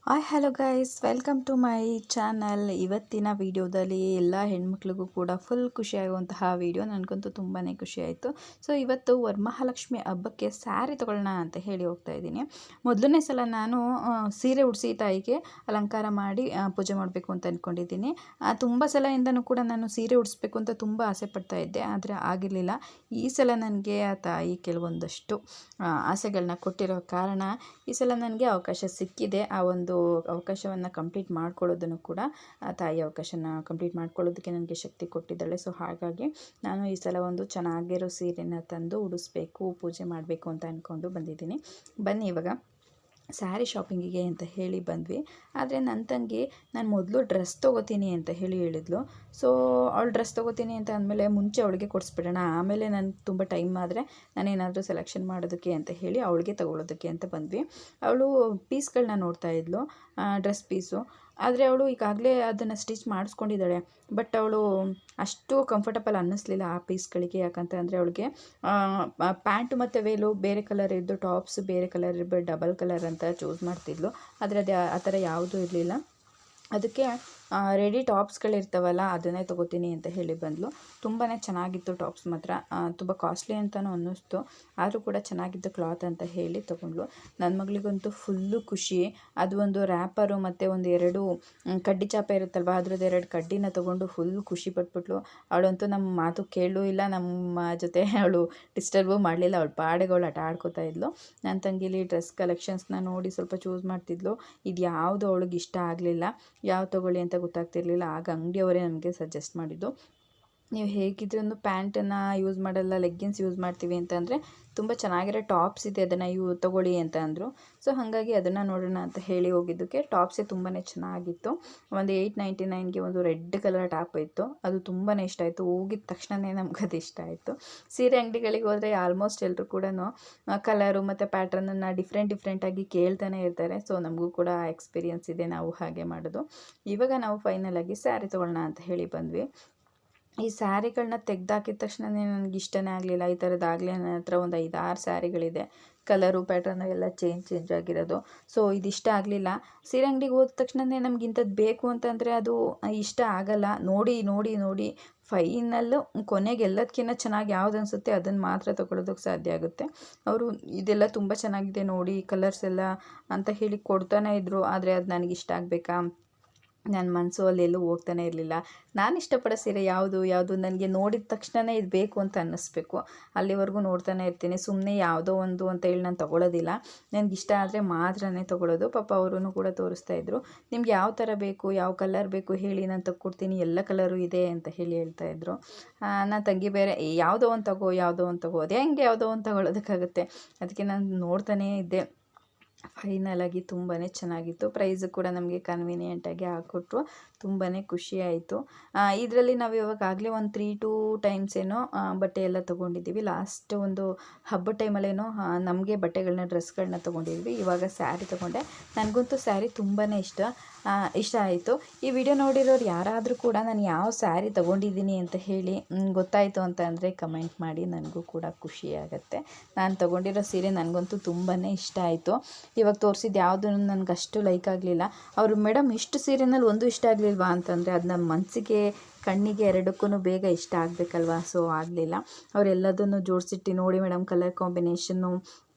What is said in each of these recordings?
Hi hello guys, welcome to my channel. ಇವತ್ತಿನ ವಿಡಿಯೋದಲ್ಲಿ ಎಲ್ಲ ಹೆಣ್ಮಕ್ಳಿಗೂ ಕೂಡ ಫುಲ್ ಖುಷಿಯಾಗುವಂತಹ ವಿಡಿಯೋ. ನನಗಂತೂ ತುಂಬಾ ಖುಷಿ ಆಯಿತು. ಸೊ ಇವತ್ತು ವರಮಹಾಲಕ್ಷ್ಮಿ ಹಬ್ಬಕ್ಕೆ ಸ್ಯಾರಿ ತೊಗೊಳ್ಳೋಣ ಅಂತ ಹೇಳಿ ಹೋಗ್ತಾ ಇದ್ದೀನಿ. ಮೊದಲನೇ ಸಲ ನಾನು ಸೀರೆ ಉಡಿಸಿ ತಾಯಿಗೆ ಅಲಂಕಾರ ಮಾಡಿ ಪೂಜೆ ಮಾಡಬೇಕು ಅಂತ ಅಂದ್ಕೊಂಡಿದ್ದೀನಿ. ತುಂಬ ಸಲದಿಂದನೂ ಕೂಡ ನಾನು ಸೀರೆ ಉಡಿಸ್ಬೇಕು ಅಂತ ತುಂಬ ಆಸೆ ಪಡ್ತಾ ಇದ್ದೆ, ಆದರೆ ಆಗಿರಲಿಲ್ಲ. ಈ ಸಲ ನನಗೆ ಆ ತಾಯಿ ಕೆಲವೊಂದಷ್ಟು ಆಸೆಗಳನ್ನ ಕೊಟ್ಟಿರೋ ಕಾರಣ ಈ ಸಲ ನನಗೆ ಅವಕಾಶ ಸಿಕ್ಕಿದೆ. ಆ ಒಂದು ಅವಕಾಶವನ್ನು ಕಂಪ್ಲೀಟ್ ಮಾಡ್ಕೊಳ್ಳೋದನ್ನು ಕೂಡ ತಾಯಿ ಅವಕಾಶನ ಕಂಪ್ಲೀಟ್ ಮಾಡ್ಕೊಳ್ಳೋದಕ್ಕೆ ನನಗೆ ಶಕ್ತಿ ಕೊಟ್ಟಿದ್ದಾಳೆ. ಸೊ ಹಾಗಾಗಿ ನಾನು ಈ ಸಲ ಒಂದು ಚೆನ್ನಾಗಿರೋ ಸೀರೆನ ತಂದು ಉಡಿಸ್ಬೇಕು, ಪೂಜೆ ಮಾಡಬೇಕು ಅಂತ ಅಂದ್ಕೊಂಡು ಬಂದಿದ್ದೀನಿ. ಬನ್ನಿ ಇವಾಗ ಸ್ಯಾರಿ ಶಾಪಿಂಗಿಗೆ ಅಂತ ಹೇಳಿ ಬಂದ್ವಿ. ಆದರೆ ನನ್ನ ತಂಗಿ ನಾನು ಮೊದಲು ಡ್ರೆಸ್ ತೊಗೋತೀನಿ ಅಂತ ಹೇಳಿದ್ಲು. ಸೊ ಅವಳು ಡ್ರೆಸ್ ತೊಗೋತೀನಿ ಅಂತ ಅಂದಮೇಲೆ ಮುಂಚೆ ಅವಳಿಗೆ ಕೊಡಿಸ್ಬಿಡೋಣ, ಆಮೇಲೆ ನನಗೆ ತುಂಬ ಟೈಮ್ ಆದರೆ ನಾನೇನಾದರೂ ಸೆಲೆಕ್ಷನ್ ಮಾಡೋದಕ್ಕೆ ಅಂತ ಹೇಳಿ ಅವಳಿಗೆ ತೊಗೊಳೋದಕ್ಕೆ ಅಂತ ಬಂದ್ವಿ. ಅವಳು ಪೀಸ್ಗಳನ್ನ ನೋಡ್ತಾ ಇದ್ಲು, ಡ್ರೆಸ್ ಪೀಸು. ಆದರೆ ಅವಳು ಈಗಾಗಲೇ ಅದನ್ನು ಸ್ಟಿಚ್ ಮಾಡಿಸ್ಕೊಂಡಿದ್ದಾಳೆ. ಬಟ್ ಅವಳು ಅಷ್ಟು ಕಂಫರ್ಟಬಲ್ ಅನ್ನಿಸ್ಲಿಲ್ಲ ಆ ಪೀಸ್ಗಳಿಗೆ. ಯಾಕಂತ ಅಂದರೆ ಅವಳಿಗೆ ಪ್ಯಾಂಟು ಮತ್ತು ವೇಲು ಬೇರೆ ಕಲರ್ ಇದ್ದು, ಟಾಪ್ಸ್ ಬೇರೆ ಕಲರ್ ಇರ್ಬೋದು, ಡಬಲ್ ಕಲರ್ ಅಂತ ಚೂಸ್ ಮಾಡ್ತಿದ್ಲು. ಆದರೆ ಅದು ಆ ಥರ ಯಾವುದೂ ಇರಲಿಲ್ಲ. ಅದಕ್ಕೆ ರೆಡಿ ಟಾಪ್ಸ್ಗಳಿರ್ತಾವಲ್ಲ ಅದನ್ನೇ ತೊಗೋತೀನಿ ಅಂತ ಹೇಳಿ ಬಂದಳು. ತುಂಬಾ ಚೆನ್ನಾಗಿತ್ತು ಟಾಪ್ಸ್ ಮಾತ್ರ. ತುಂಬ ಕಾಸ್ಟ್ಲಿ ಅಂತಲೂ ಅನ್ನಿಸ್ತು, ಆದರೂ ಕೂಡ ಚೆನ್ನಾಗಿತ್ತು ಕ್ಲಾತ್ ಅಂತ ಹೇಳಿ ತೊಗೊಂಡ್ಳು. ನನ್ನ ಮಗಳಿಗಂತೂ ಫುಲ್ಲು ಖುಷಿ. ಅದು ಒಂದು ರ್ಯಾಪರು ಮತ್ತು ಒಂದು 2 ಕಡ್ಡಿ ಚಾಪೆ ಇರುತ್ತಲ್ವ, ಅದ್ರದ್ದು 2 ಕಡ್ಡಿನ ತೊಗೊಂಡು ಫುಲ್ ಖುಷಿ ಪಟ್ಬಿಟ್ಲು. ಅವಳಂತೂ ನಮ್ಮ ಮಾತು ಕೇಳೂ ಇಲ್ಲ, ನಮ್ಮ ಜೊತೆ ಅವಳು ಡಿಸ್ಟರ್ಬು ಮಾಡಲಿಲ್ಲ. ಅವಳು ಪಾಡಿಗೆ ಅವಳು ಆಟ ಆಡ್ಕೋತಾ ಇದ್ಲು. ನನ್ನ ತಂಗಿಲಿ ಡ್ರೆಸ್ ಕಲೆಕ್ಷನ್ಸ್ನ ನೋಡಿ ಸ್ವಲ್ಪ ಚೂಸ್ ಮಾಡ್ತಿದ್ಲು. ಇದು ಯಾವುದು ಅವಳಿಗೆ ಇಷ್ಟ ಆಗಲಿಲ್ಲ, ಯಾವ ತೊಗೊಳ್ಳಿ ಅಂತ ಗೊತ್ತಾಗ್ತಿರ್ಲಿಲ್ಲ. ಆಗ ಅಂಗಡಿಯವರೇ ನಮಗೆ ಸಜೆಸ್ಟ್ ಮಾಡಿದ್ದು, ನೀವು ಹೇಗಿದ್ರೂ ಪ್ಯಾಂಟನ್ನು ಯೂಸ್ ಮಾಡಲ್ಲ, ಲೆಗ್ಗಿನ್ಸ್ ಯೂಸ್ ಮಾಡ್ತೀವಿ ಅಂತಂದರೆ ತುಂಬ ಚೆನ್ನಾಗಿರೋ ಟಾಪ್ಸ್ ಇದೆ, ಅದನ್ನು ತೊಗೊಳ್ಳಿ ಅಂತ ಅಂದರು. ಸೊ ಹಾಗಾಗಿ ಅದನ್ನು ನೋಡೋಣ ಅಂತ ಹೇಳಿ ಹೋಗಿದ್ದಕ್ಕೆ ಟಾಪ್ಸೇ ತುಂಬಾ ಚೆನ್ನಾಗಿತ್ತು. ಒಂದು 899ಗೆ ಒಂದು ರೆಡ್ ಕಲರ್ ಟಾಪ್ ಇತ್ತು, ಅದು ತುಂಬಾ ಇಷ್ಟ ಆಯಿತು. ಹೋಗಿದ ತಕ್ಷಣವೇ ನಮ್ಗೆ ಅದು ಇಷ್ಟ ಆಯಿತು. ಸೀರೆ ಅಂಗಡಿಗಳಿಗೆ ಹೋದರೆ ಆಲ್ಮೋಸ್ಟ್ ಎಲ್ಲರೂ ಕೂಡ ಕಲರು ಮತ್ತು ಪ್ಯಾಟ್ರನನ್ನು ಡಿಫ್ರೆಂಟಾಗಿ ಕೇಳ್ತಾನೆ ಇರ್ತಾರೆ. ಸೊ ನಮಗೂ ಕೂಡ ಎಕ್ಸ್ಪೀರಿಯನ್ಸ್ ಇದೆ, ನಾವು ಹಾಗೆ ಮಾಡೋದು. ಇವಾಗ ನಾವು ಫೈನಲಾಗಿ ಸ್ಯಾರಿ ತೊಗೊಳ್ಳೋಣ ಅಂತ ಹೇಳಿ ಬಂದ್ವಿ. ಈ ಸ್ಯಾರಿಗಳನ್ನ ತೆಗೆದಾಕಿದ ತಕ್ಷಣವೇ ನನಗೆ ಇಷ್ಟನೇ ಆಗಲಿಲ್ಲ. ಈ ಥರದ್ದಾಗಲೇ ನನ್ನ ಹತ್ರ ಒಂದು 5-6 ಸ್ಯಾರಿಗಳಿದೆ, ಕಲರು ಪ್ಯಾಟ್ರನ್ ಎಲ್ಲ ಚೇಂಜ್ ಆಗಿರೋದು. ಸೊ ಇದಿಷ್ಟ ಆಗಲಿಲ್ಲ. ಸೀರೆ ಅಂಗಡಿಗೆ ಹೋದ ತಕ್ಷಣವೇ ನಮ್ಗೆ ಇಂಥದ್ದು ಬೇಕು ಅಂತಂದರೆ ಅದು ಇಷ್ಟ ಆಗಲ್ಲ. ನೋಡಿ ಫೈನಲ್ಲು ಕೊನೆಗೆ ಎಲ್ಲದಕ್ಕಿಂತ ಚೆನ್ನಾಗಿ ಯಾವ್ದು ಅನಿಸುತ್ತೆ ಅದನ್ನು ಮಾತ್ರ ತೊಗೊಳೋದಕ್ಕೆ ಸಾಧ್ಯ ಆಗುತ್ತೆ. ಅವರು ಇದೆಲ್ಲ ತುಂಬ ಚೆನ್ನಾಗಿದೆ ನೋಡಿ, ಕಲರ್ಸ್ ಎಲ್ಲ ಅಂತ ಹೇಳಿ ಕೊಡ್ತಾನೆ ಇದ್ದರು. ಆದರೆ ಅದು ನನಗೆ ಇಷ್ಟ ಆಗಬೇಕಾ, ನನ್ನ ಮನಸ್ಸು ಅಲ್ಲೆಲ್ಲೂ ಹೋಗ್ತಾನೆ ಇರಲಿಲ್ಲ. ನಾನು ಇಷ್ಟಪಡೋ ಸೀರೆ ಯಾವುದು ನನಗೆ ನೋಡಿದ ತಕ್ಷಣವೇ ಇದು ಬೇಕು ಅಂತ ಅನ್ನಿಸ್ಬೇಕು. ಅಲ್ಲಿವರೆಗೂ ನೋಡ್ತಾನೆ ಇರ್ತೀನಿ. ಸುಮ್ಮನೆ ಯಾವುದೋ ಒಂದು ಅಂತ ಹೇಳಿ ನಾನು ತೊಗೊಳೋದಿಲ್ಲ. ನನಗಿಷ್ಟ ಆದರೆ ಮಾತ್ರನೇ ತೊಗೊಳೋದು. ಪಾಪ ಅವರೂ ಕೂಡ ತೋರಿಸ್ತಾಯಿದ್ರು, ನಿಮ್ಗೆ ಯಾವ ಥರ ಬೇಕು, ಯಾವ ಕಲರ್ ಬೇಕು ಹೇಳಿ, ನಾನು ತೊಗೊಡ್ತೀನಿ, ಎಲ್ಲ ಕಲರು ಇದೆ ಅಂತ ಹೇಳಿ ಹೇಳ್ತಾಯಿದ್ರು. ನನ್ನ ತಂಗಿ ಬೇರೆ ಯಾವುದೋ ಒಂದು ತಗೋ ಅದೇ ಹೆಂಗೆ ಯಾವುದೋ ಒಂದು ತೊಗೊಳೋದಕ್ಕಾಗುತ್ತೆ. ಅದಕ್ಕೆ ನಾನು ನೋಡ್ತಾನೇ ಇದ್ದೆ. ಫೈನಲಾಗಿ ತುಂಬಾ ಚೆನ್ನಾಗಿತ್ತು. ಪ್ರೈಸು ಕೂಡ ನಮಗೆ ಕನ್ವೀನಿಯೆಂಟಾಗಿ ಹಾಕ್ಕೊಟ್ರು. ತುಂಬಾ ಖುಷಿ ಆಯಿತು. ಇದರಲ್ಲಿ ನಾವು ಇವಾಗಲೇ ಒಂದು 3-2 ಟೈಮ್ಸ್ ಏನೋ ಬಟ್ಟೆ ಎಲ್ಲ ತೊಗೊಂಡಿದ್ದೀವಿ. ಲಾಸ್ಟ್ ಒಂದು ಹಬ್ಬದ ಟೈಮಲ್ಲೇನೋ ನಮಗೆ ಬಟ್ಟೆಗಳನ್ನ ಡ್ರೆಸ್ಗಳನ್ನ ತೊಗೊಂಡಿದ್ವಿ. ಇವಾಗ ಸ್ಯಾರಿ ತೊಗೊಂಡೆ. ನನಗಂತೂ ಸ್ಯಾರಿ ತುಂಬಾ ಇಷ್ಟ ಆಯಿತು. ಈ ವಿಡಿಯೋ ನೋಡಿರೋರು ಯಾರಾದರೂ ಕೂಡ ನಾನು ಯಾವ ಸ್ಯಾರಿ ತೊಗೊಂಡಿದ್ದೀನಿ ಅಂತ ಹೇಳಿ ಗೊತ್ತಾಯಿತು ಅಂತ ಅಂದರೆ ಕಮೆಂಟ್ ಮಾಡಿ, ನನಗೂ ಕೂಡ ಖುಷಿಯಾಗತ್ತೆ. ನಾನು ತೊಗೊಂಡಿರೋ ಸೀರೆ ನನಗಂತೂ ತುಂಬಾ ಇಷ್ಟ ಆಯಿತು. ಇವಾಗ ತೋರಿಸಿದ್ದು ಯಾವುದೂ ನನಗೆ ಅಷ್ಟು ಲೈಕ್ ಆಗಲಿಲ್ಲ. ಅವರು ಮೇಡಮ್ ಇಷ್ಟು ಸೀರೆನಲ್ಲಿ ಒಂದು ಇಷ್ಟ ಆಗಲಿಲ್ವಾ ಅಂತಂದರೆ, ಅದು ನಮ್ಮ ಮನಸ್ಸಿಗೆ ಕಣ್ಣಿಗೆ ಎರಡಕ್ಕೂ ಬೇಗ ಇಷ್ಟ ಆಗಬೇಕಲ್ವ. ಸೊ ಆಗಲಿಲ್ಲ. ಅವರೆಲ್ಲದನ್ನು ಜೋಡಿಸಿಟ್ಟು ನೋಡಿ ಮೇಡಮ್, ಕಲರ್ ಕಾಂಬಿನೇಷನ್ನು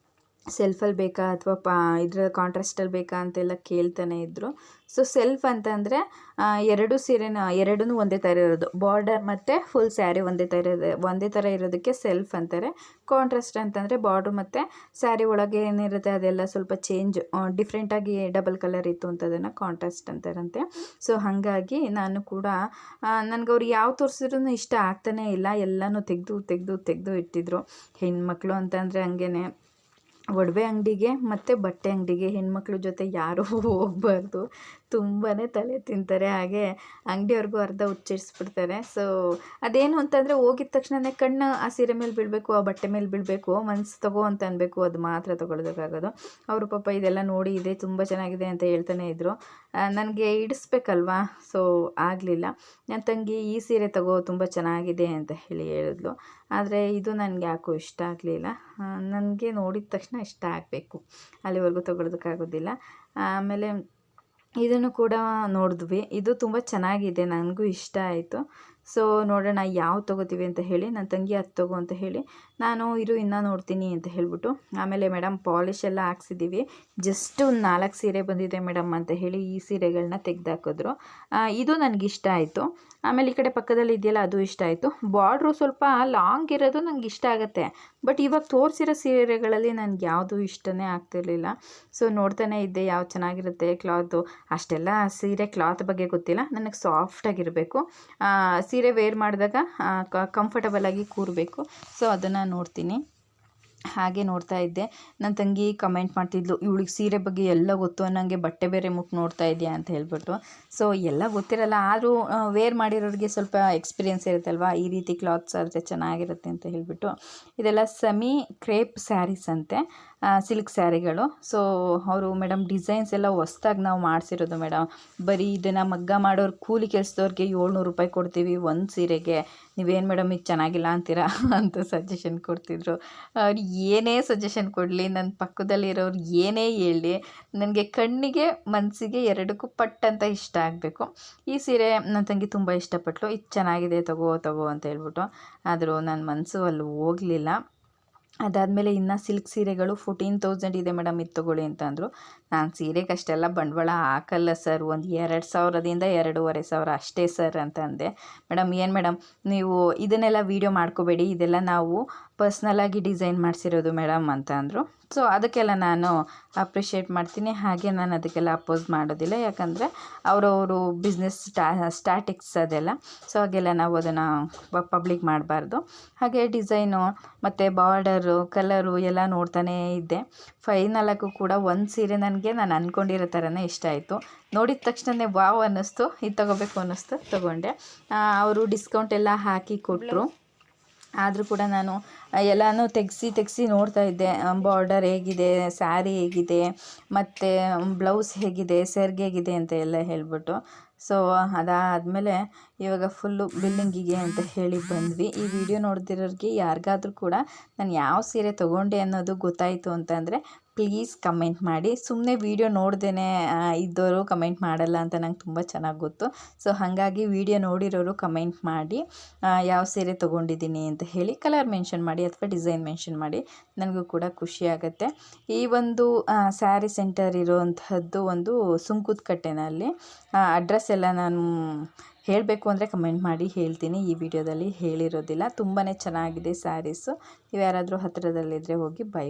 ಸೆಲ್ಫಲ್ಲಿ ಬೇಕಾ ಅಥವಾ ಇದರ ಕಾಂಟ್ರಾಸ್ಟಲ್ಲಿ ಬೇಕಾ ಅಂತೆಲ್ಲ ಕೇಳ್ತಾನೆ ಇದ್ದರು. ಸೊ ಸೆಲ್ಫ್ ಅಂತಂದರೆ 2 ಸೀರೆನ ಎರಡೂ ಒಂದೇ ಥರ ಇರೋದು, ಬಾರ್ಡರ್ ಮತ್ತು ಫುಲ್ ಸ್ಯಾರಿ ಒಂದೇ ಥರ ಇರೋದಕ್ಕೆ ಸೆಲ್ಫ್ ಅಂತಾರೆ. ಕಾಂಟ್ರಾಸ್ಟ್ ಅಂತಂದರೆ ಬಾರ್ಡ್ರ್ ಮತ್ತು ಸ್ಯಾರಿ ಒಳಗೆ ಏನಿರುತ್ತೆ ಅದೆಲ್ಲ ಸ್ವಲ್ಪ ಡಿಫ್ರೆಂಟಾಗಿ ಡಬಲ್ ಕಲರ್ ಇತ್ತು ಅಂತ ಅದನ್ನು ಕಾಂಟ್ರಾಸ್ಟ್ ಅಂತಾರಂತೆ. ಸೊ ಹಾಗಾಗಿ ನಾನು ಕೂಡ ನನಗೆ ಅವ್ರು ಯಾವ ತೋರಿಸಿದ್ರೂ ಇಷ್ಟ ಆಗ್ತಾನೇ ಇಲ್ಲ. ಎಲ್ಲನೂ ತೆಗೆದು ಇಟ್ಟಿದ್ರು. ಹೆಣ್ಮಕ್ಳು ಅಂತಂದರೆ ಹಂಗೇ, ಒಡವೆ ಅಂಗಡಿಗೆ ಮತ್ತು ಬಟ್ಟೆ ಅಂಗಡಿಗೆ ಹೆಣ್ಮಕ್ಳ ಜೊತೆ ಯಾರೂ ಹೋಗಬಾರ್ದು. ತುಂಬಾ ತಲೆ ತಿಂತಾರೆ. ಹಾಗೆ ಅಂಗಡಿಯವ್ರಿಗೂ ಅರ್ಧ ಹುಚ್ಚಿಡಿಸ್ಬಿಡ್ತಾರೆ. ಸೊ ಅದೇನು ಅಂತಂದರೆ, ಹೋಗಿದ ತಕ್ಷಣವೇ ಕಣ್ಣು ಆ ಸೀರೆ ಮೇಲೆ ಬೀಳಬೇಕು, ಆ ಬಟ್ಟೆ ಮೇಲೆ ಬೀಳಬೇಕು, ಮನ್ಸು ತಗೋ ಅಂತ ಅನ್ಬೇಕು, ಅದು ಮಾತ್ರ ತೊಗೊಳೋದಕ್ಕಾಗೋದು. ಅವರು ಪಾಪ ಇದೆಲ್ಲ ನೋಡಿ ಇದೆ ತುಂಬ ಚೆನ್ನಾಗಿದೆ ಅಂತ ಹೇಳ್ತಾನೆ ಇದ್ದರು. ನನಗೆ ಇಡಿಸ್ಬೇಕಲ್ವಾ, ಸೊ ಆಗಲಿಲ್ಲ. ನನ್ನ ತಂಗಿ ಈ ಸೀರೆ ತಗೋ ತುಂಬ ಚೆನ್ನಾಗಿದೆ ಅಂತ ಹೇಳಿ ಹೇಳಿದ್ಲು. ಆದರೆ ಇದು ನನಗೆ ಯಾಕೋ ಇಷ್ಟ ಆಗಲಿಲ್ಲ. ನನಗೆ ನೋಡಿದ ತಕ್ಷಣ ಇಷ್ಟ ಆಗಬೇಕು, ಅಲ್ಲಿವರೆಗೂ ತೊಗೊಳೋದಕ್ಕಾಗೋದಿಲ್ಲ. ಆಮೇಲೆ ಇದನ್ನು ಕೂಡ ನೋಡಿದ್ವಿ. ಇದು ತುಂಬ ಚೆನ್ನಾಗಿದೆ, ನನಗೂ ಇಷ್ಟ ಆಯಿತು. ಸೊ ನೋಡೋಣ ಯಾವ ತೊಗೋತೀವಿ ಅಂತ ಹೇಳಿ. ನನ್ನ ತಂಗಿ ಅದು ತೊಗೋ ಅಂತ ಹೇಳಿ, ನಾನು ಇರು ಇನ್ನೂ ನೋಡ್ತೀನಿ ಅಂತ ಹೇಳಿಬಿಟ್ಟು, ಆಮೇಲೆ ಮೇಡಮ್ ಪಾಲಿಶ್ ಎಲ್ಲ ಹಾಕ್ಸಿದ್ದೀವಿ, ಜಸ್ಟ್ ಒಂದು 4 ಸೀರೆ ಬಂದಿದೆ ಮೇಡಮ್ ಅಂತ ಹೇಳಿ ಈ ಸೀರೆಗಳನ್ನ ತೆಗೆದಾಕಿದ್ರು. ಇದು ನನಗಿಷ್ಟ ಆಯಿತು. ಆಮೇಲೆ ಈ ಕಡೆ ಪಕ್ಕದಲ್ಲಿ ಇದೆಯಲ್ಲ ಅದು ಇಷ್ಟ ಆಯಿತು. ಬಾರ್ಡ್ರು ಸ್ವಲ್ಪ ಲಾಂಗ್ ಇರೋದು ನನಗೆ ಇಷ್ಟ ಆಗುತ್ತೆ, ಬಟ್ ಇವಾಗ ತೋರಿಸಿರೋ ಸೀರೆಗಳಲ್ಲಿ ನನಗೆ ಯಾವುದೂ ಇಷ್ಟನೇ ಆಗ್ತಿರ್ಲಿಲ್ಲ. ಸೊ ನೋಡ್ತಾನೆ ಇದ್ದೆ ಯಾವ ಚೆನ್ನಾಗಿರುತ್ತೆ ಕ್ಲಾತು. ಅಷ್ಟೆಲ್ಲ ಸೀರೆ ಕ್ಲಾತ್ ಬಗ್ಗೆ ಗೊತ್ತಿಲ್ಲ, ನನಗೆ ಸಾಫ್ಟಾಗಿರಬೇಕು, ಸೀರೆ ವೇರ್ ಮಾಡಿದಾಗ ಕಂಫರ್ಟಬಲಾಗಿ ಕೂರಬೇಕು. ಸೊ ಅದನ್ನು ನೋಡ್ತೀನಿ. ಹಾಗೆ ನೋಡ್ತಾ ಇದ್ದೆ. ನನ್ನ ತಂಗಿ ಕಮೆಂಟ್ ಮಾಡ್ತಿದ್ಲು, ಇವಳಿಗೆ ಸೀರೆ ಬಗ್ಗೆ ಎಲ್ಲ ಗೊತ್ತು, ನನಗೆ ಬಟ್ಟೆ ಬೇರೆ ಮುಟ್ಟು ನೋಡ್ತಾ ಇದೆಯಾ ಅಂತ ಹೇಳ್ಬಿಟ್ಟು. ಸೊ ಎಲ್ಲ ಗೊತ್ತಿರಲ್ಲ, ಆದರೂ ವೇರ್ ಮಾಡಿರೋರಿಗೆ ಸ್ವಲ್ಪ ಎಕ್ಸ್ಪೀರಿಯೆನ್ಸ್ ಇರುತ್ತಲ್ವ, ಈ ರೀತಿ ಕ್ಲಾತ್ಸ್ ಆದರೆ ಚೆನ್ನಾಗಿರುತ್ತೆ ಅಂತ ಹೇಳಿಬಿಟ್ಟು. ಇದೆಲ್ಲ ಸೆಮಿ ಕ್ರೇಪ್ ಸ್ಯಾರೀಸ್ ಅಂತೆ, ಸಿಲ್ಕ್ ಸ್ಯಾರಿಗಳು. ಸೊ ಅವರು ಮೇಡಮ್ ಡಿಸೈನ್ಸ್ ಎಲ್ಲ ಹೊಸ್ದಾಗಿ ನಾವು ಮಾಡಿಸಿರೋದು ಮೇಡಮ್, ಬರೀ ಇದನ್ನು ಮಗ್ಗ ಮಾಡೋರು ಕೂಲಿ ಕೆಲಸದವ್ರಿಗೆ 700 ರೂಪಾಯಿ ಕೊಡ್ತೀವಿ ಒಂದು ಸೀರೆಗೆ, ನೀವೇನು ಮೇಡಮ್ ಇದು ಚೆನ್ನಾಗಿಲ್ಲ ಅಂತೀರಾ ಅಂತ ಸಜೆಷನ್ ಕೊಡ್ತಿದ್ರು. ಅವ್ರು ಏನೇ ಸಜೆಷನ್ ಕೊಡಲಿ, ನನ್ನ ಪಕ್ಕದಲ್ಲಿರೋರು ಏನೇ ಹೇಳಿ, ನನಗೆ ಕಣ್ಣಿಗೆ ಮನಸ್ಸಿಗೆ ಎರಡಕ್ಕೂ ಪಟ್ ಅಂತ ಇಷ್ಟ ಆಗಬೇಕು. ಈ ಸೀರೆ ನನ್ನ ತಂಗಿ ತುಂಬ ಇಷ್ಟಪಟ್ಟಳು, ಇದು ಚೆನ್ನಾಗಿದೆ ತಗೋ ಅಂತ ಹೇಳ್ಬಿಟ್ಟು. ಆದರೂ ನನ್ನ ಮನಸ್ಸು ಅಲ್ಲಿ ಹೋಗಲಿಲ್ಲ. ಅದಾದಮೇಲೆ ಇನ್ನು ಸಿಲ್ಕ್ ಸೀರೆಗಳು 14,000 ಇದೆ ಮೇಡಮ್, ಇದು ತೊಗೊಳ್ಳಿ ಅಂತ ಅಂದರು. ನಾನು ಸೀರೆಗೆ ಅಷ್ಟೆಲ್ಲ ಬಂಡವಾಳ ಹಾಕಲ್ಲ ಸರ್, ಒಂದು 2,000ದಿಂದ 2,500 ಅಷ್ಟೇ ಸರ್ ಅಂತ ಅಂದೆ. ಮೇಡಮ್ ಏನು ಮೇಡಮ್ ನೀವು ಇದನ್ನೆಲ್ಲ ವೀಡಿಯೋ ಮಾಡ್ಕೋಬೇಡಿ, ಇದೆಲ್ಲ ನಾವು ಪರ್ಸ್ನಲಾಗಿ ಡಿಸೈನ್ ಮಾಡಿಸಿರೋದು ಮೇಡಮ್ ಅಂತ ಅಂದರು. ಸೊ ಅದಕ್ಕೆಲ್ಲ ನಾನು ಅಪ್ರಿಷಿಯೇಟ್ ಮಾಡ್ತೀನಿ. ಹಾಗೆ ನಾನು ಅದಕ್ಕೆಲ್ಲ ಅಪೋಸ್ ಮಾಡೋದಿಲ್ಲ, ಯಾಕಂದರೆ ಅವರವರು ಬಿಸ್ನೆಸ್ ಸ್ಟಾಟಿಕ್ಸ್ ಅದೆಲ್ಲ. ಸೊ ಹಾಗೆಲ್ಲ ನಾವು ಅದನ್ನು ಪಬ್ಲಿಕ್ ಮಾಡಬಾರ್ದು. ಹಾಗೆ ಡಿಸೈನು ಮತ್ತು ಬಾರ್ಡರು ಕಲರು ಎಲ್ಲ ನೋಡ್ತಾನೇ ಇದ್ದೆ. ಫೈನಲಾಗೂ ಕೂಡ ಒಂದು ಸೀರೆ ನನಗೆ ನಾನು ಅಂದ್ಕೊಂಡಿರೋ ಥರನೇ ಇಷ್ಟ ಆಯಿತು. ನೋಡಿದ ತಕ್ಷಣವೇ ವಾವ್ ಅನ್ನಿಸ್ತು, ಇದು ತೊಗೋಬೇಕು ಅನ್ನಿಸ್ತು, ತೊಗೊಂಡೆ. ಅವರು ಡಿಸ್ಕೌಂಟ್ ಎಲ್ಲ ಹಾಕಿ ಕೊಟ್ಟರು. ಆದರೂ ಕೂಡ ನಾನು ಎಲ್ಲನೂ ತೆಗೆಸಿ ನೋಡ್ತಾ ಇದ್ದೆ, ಬಾರ್ಡರ್ ಹೇಗಿದೆ, ಸ್ಯಾರಿ ಹೇಗಿದೆ, ಮತ್ತು ಬ್ಲೌಸ್ ಹೇಗಿದೆ, ಸೆರ್ಗೆ ಹೇಗಿದೆ ಅಂತ ಎಲ್ಲ ಹೇಳಿಬಿಟ್ಟು. ಸೊ ಅದಾದಮೇಲೆ ಇವಾಗ ಫುಲ್ಲು ಬಿಲ್ಲಿಂಗಿಗೆ ಅಂತ ಹೇಳಿ ಬಂದ್ವಿ. ಈ ವಿಡಿಯೋ ನೋಡ್ತಿರೋರಿಗೆ ಯಾರಿಗಾದ್ರೂ ಕೂಡ ನಾನು ಯಾವ ಸೀರೆ ತೊಗೊಂಡೆ ಅನ್ನೋದು ಗೊತ್ತಾಯಿತು ಅಂತಂದರೆ ಪ್ಲೀಸ್ ಕಮೆಂಟ್ ಮಾಡಿ. ಸುಮ್ಮನೆ ವೀಡಿಯೋ ನೋಡ್ದೇ ಇದ್ದವರು ಕಮೆಂಟ್ ಮಾಡಲ್ಲ ಅಂತ ನಂಗೆ ತುಂಬ ಚೆನ್ನಾಗಿ ಗೊತ್ತು. ಸೊ ಹಾಗಾಗಿ ವಿಡಿಯೋ ನೋಡಿರೋರು ಕಮೆಂಟ್ ಮಾಡಿ ಯಾವ ಸೀರೆ ತೊಗೊಂಡಿದ್ದೀನಿ ಅಂತ ಹೇಳಿ ಕಲರ್ ಮೆನ್ಷನ್ ಮಾಡಿ ಅಥವಾ ಡಿಸೈನ್ ಮೆನ್ಷನ್ ಮಾಡಿ, ನನಗೂ ಕೂಡ ಖುಷಿ ಆಗುತ್ತೆ. ಈ ಒಂದು ಸ್ಯಾರಿ ಸೆಂಟರ್ ಇರೋವಂಥದ್ದು ಒಂದು ಸುಂಕದ ಕಟ್ಟೆನಲ್ಲಿ. ಅಡ್ರೆಸ್ ಎಲ್ಲ ನಾನು ಹೇಳಬೇಕು ಅಂದರೆ ಕಮೆಂಟ್ ಮಾಡಿ ಹೇಳ್ತೀನಿ, ಈ ವಿಡಿಯೋದಲ್ಲಿ ಹೇಳಿರೋದಿಲ್ಲ. ತುಂಬಾ ಚೆನ್ನಾಗಿದೆ ಸ್ಯಾರೀಸು. ನೀವು ಯಾರಾದರೂ ಹತ್ತಿರದಲ್ಲಿದ್ದರೆ ಹೋಗಿ ಬೈ ಮಾಡಿ.